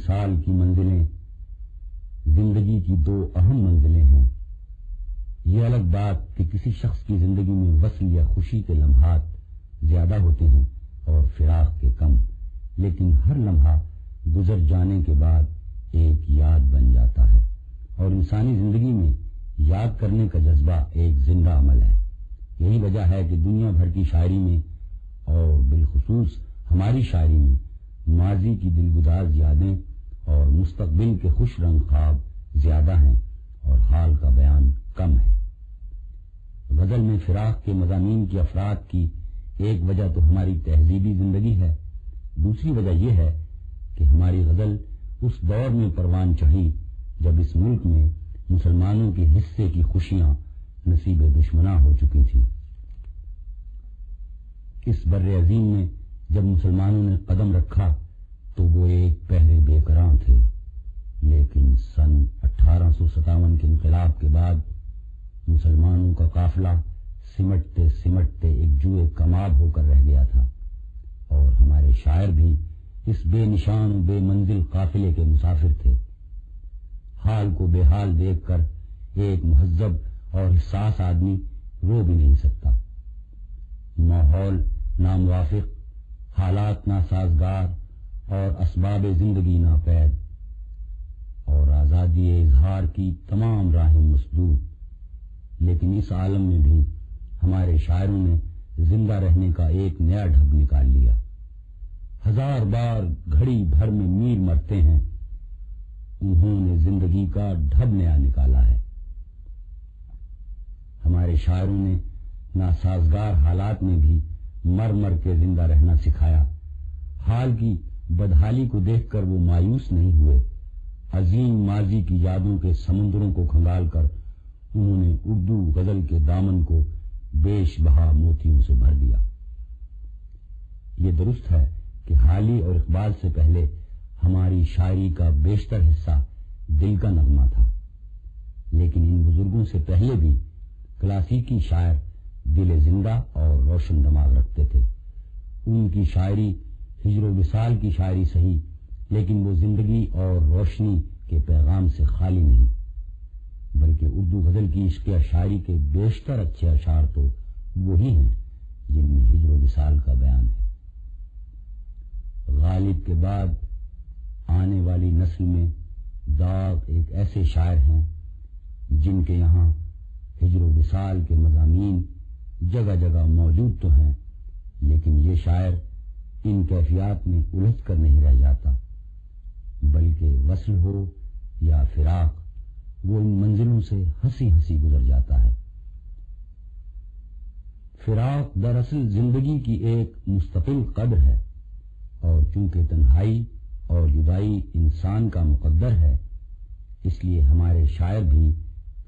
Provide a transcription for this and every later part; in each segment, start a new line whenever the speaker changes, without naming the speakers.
وصال کی منزلیں زندگی کی دو اہم منزلیں ہیں۔ یہ الگ بات کہ کسی شخص کی زندگی میں وصل یا خوشی کے لمحات زیادہ ہوتے ہیں اور فراق کے کم، لیکن ہر لمحہ گزر جانے کے بعد ایک یاد بن جاتا ہے، اور انسانی زندگی میں یاد کرنے کا جذبہ ایک زندہ عمل ہے۔ یہی وجہ ہے کہ دنیا بھر کی شاعری میں اور بالخصوص ہماری شاعری میں ماضی کی دلگداز یادیں اور مستقبل کے خوش رنگ خواب زیادہ ہیں اور حال کا بیان کم ہے۔ غزل میں فراق کے مضامین کی افراد کی ایک وجہ تو ہماری تہذیبی زندگی ہے، دوسری وجہ یہ ہے کہ ہماری غزل اس دور میں پروان چڑھی جب اس ملک میں مسلمانوں کے حصے کی خوشیاں نصیب دشمناں ہو چکی تھی۔ اس بر عظیم میں جب مسلمانوں نے قدم رکھا تو وہ ایک پہرے بے قراں تھے، لیکن سن 1857 کے انقلاب کے بعد مسلمانوں کا قافلہ سمٹتے سمٹتے ایک جوئے کماب ہو کر رہ گیا تھا، اور ہمارے شاعر بھی اس بے نشان و بے منزل قافلے کے مسافر تھے۔ حال کو بے حال دیکھ کر ایک مہذب اور حساس آدمی رو بھی نہیں سکتا۔ ماحول ناموافق، حالات ناسازگار اور اسباب زندگی ناپید، اور آزادی اظہار کی تمام راہیں مسدود، لیکن اس عالم میں بھی ہمارے شاعروں نے زندہ رہنے کا ایک نیا ڈھب نکال لیا۔ ہزار بار گھڑی بھر میں میر مرتے ہیں، انہوں نے زندگی کا ڈھب نیا نکالا ہے۔ ہمارے شاعروں نے ناسازگار حالات میں بھی مر مر کے زندہ رہنا سکھایا۔ حال کی بدحالی کو دیکھ کر وہ مایوس نہیں ہوئے، عظیم ماضی کی یادوں کے سمندروں کو کھنگال کر انہوں نے اردو غزل کے دامن کو بیش بہا موتیوں سے بھر دیا۔ یہ درست ہے کہ حالی اور اقبال سے پہلے ہماری شاعری کا بیشتر حصہ دل کا نغمہ تھا، لیکن ان بزرگوں سے پہلے بھی کلاسیکی شاعر دل زندہ اور روشن دماغ رکھتے تھے۔ ان کی شاعری ہجر و وصال کی شاعری صحیح، لیکن وہ زندگی اور روشنی کے پیغام سے خالی نہیں، بلکہ اردو غزل کی عشق شاعری کے بیشتر اچھے اشعار تو وہی ہیں جن میں ہجر و وصال کا بیان ہے۔ غالب کے بعد آنے والی نسل میں داغ ایک ایسے شاعر ہیں جن کے یہاں ہجر و وصال کے مضامین جگہ جگہ موجود تو ہیں، لیکن یہ شاعر ان کیفیات میں الجھ کر نہیں رہ جاتا، بلکہ وصل ہو یا فراق وہ ان منزلوں سے ہنسی ہنسی گزر جاتا ہے۔ فراق دراصل زندگی کی ایک مستقل قدر ہے، اور چونکہ تنہائی اور جدائی انسان کا مقدر ہے، اس لیے ہمارے شاعر بھی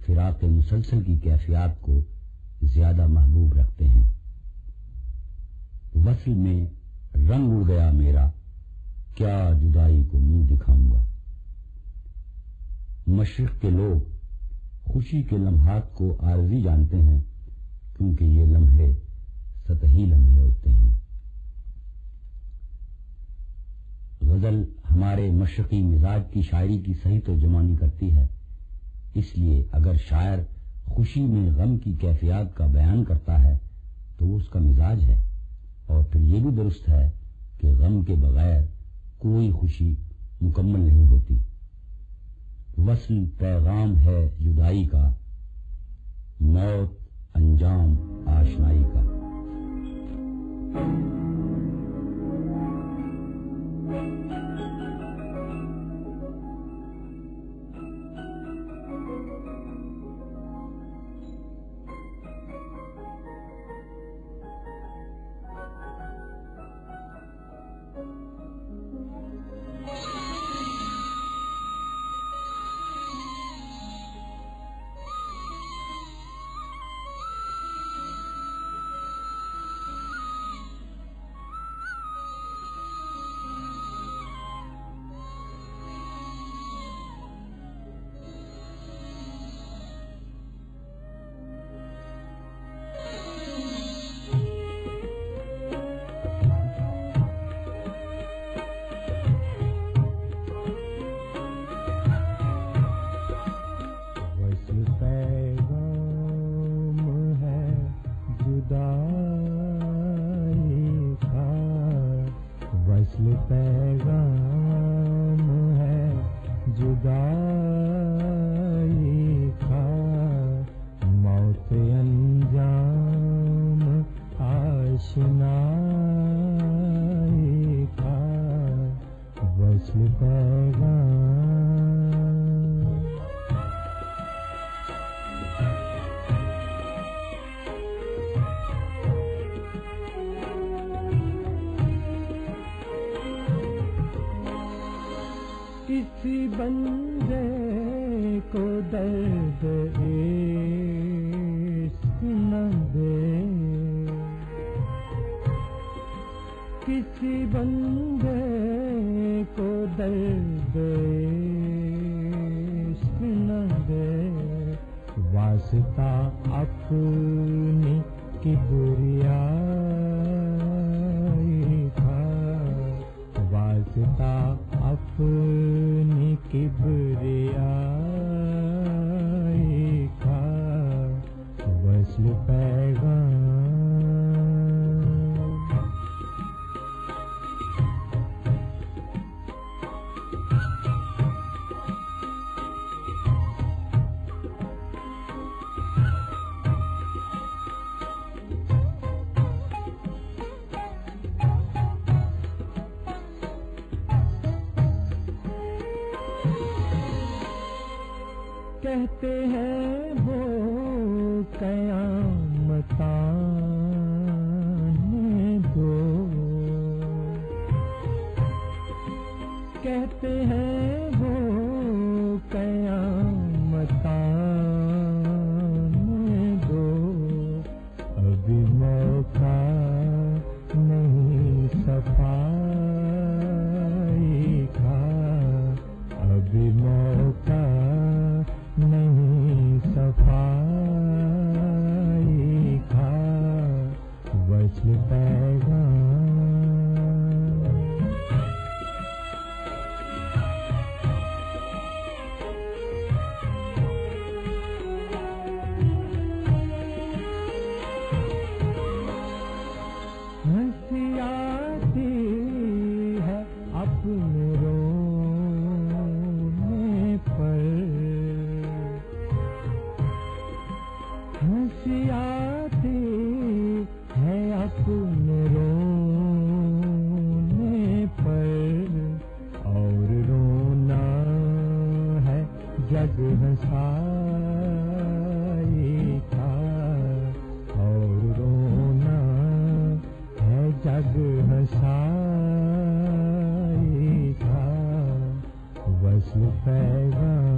فراق مسلسل کی کیفیات کو زیادہ محبوب رکھتے ہیں۔ وصل میں رنگ اڑ گیا میرا، کیا جدائی کو منہ دکھاؤں گا۔ مشرق کے لوگ خوشی کے لمحات کو عارضی جانتے ہیں، کیونکہ یہ لمحے سطحی لمحے ہوتے ہیں۔ غزل ہمارے مشرقی مزاج کی شاعری کی صحیح ترجمانی کرتی ہے، اس لیے اگر شاعر خوشی میں غم کی کیفیات کا بیان کرتا ہے تو وہ اس کا مزاج ہے، اور پھر یہ بھی درست ہے کہ غم کے بغیر کوئی خوشی مکمل نہیں ہوتی۔ وصل پیغام ہے جدائی کا، موت انجام آشنائی کا۔
وصل پیغام کسی بندے کو درد عشق نہ دے، کسی بندے کو درد عشق نہ دے، واسطہ اپنی کبریائی کا، واسطہ اپنی کبریائی کا، وصل پیغام کہتے ہیں وہ قیامت آنے دو، کہتے ہیں وہ قیامت آنے دو، ابھی موقع نہیں صفائی کا، ابھی موقع نہیں صفائی کا، وصل پیغام ہنسی آتی ہے اپنے رونے پر، ہنسی آتی ہے اپنے رونے پر، اور رونا ہے جگ ہنسائی کا، اور رونا ہے جگ ہنسائی کا، وصل پیغام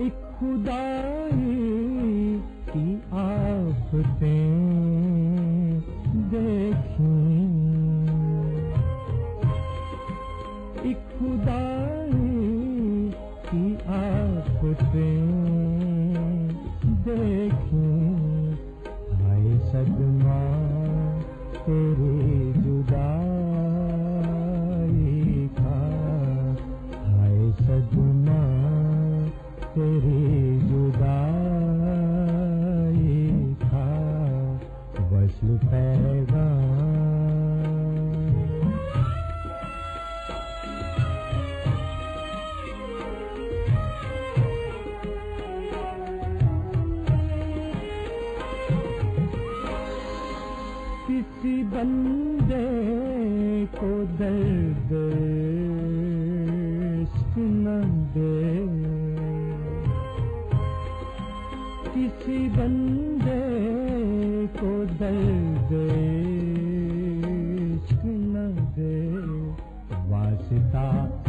ایک خدائی کی آفتیں دیکھیں، ایک خدائی کی آفتیں دیکھیں، آئے صدمہ تیری جدائی کا، آئے صدمہ تیری جدائی کا، وصل پیغام کسی بندے کو درد عشق نہ دے، کسی بندے کو درد عشق نہ دے، واسطہ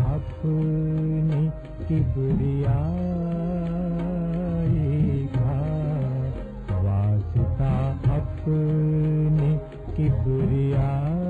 اپنی کبریائی کا، واسطہ اپنی کبریائی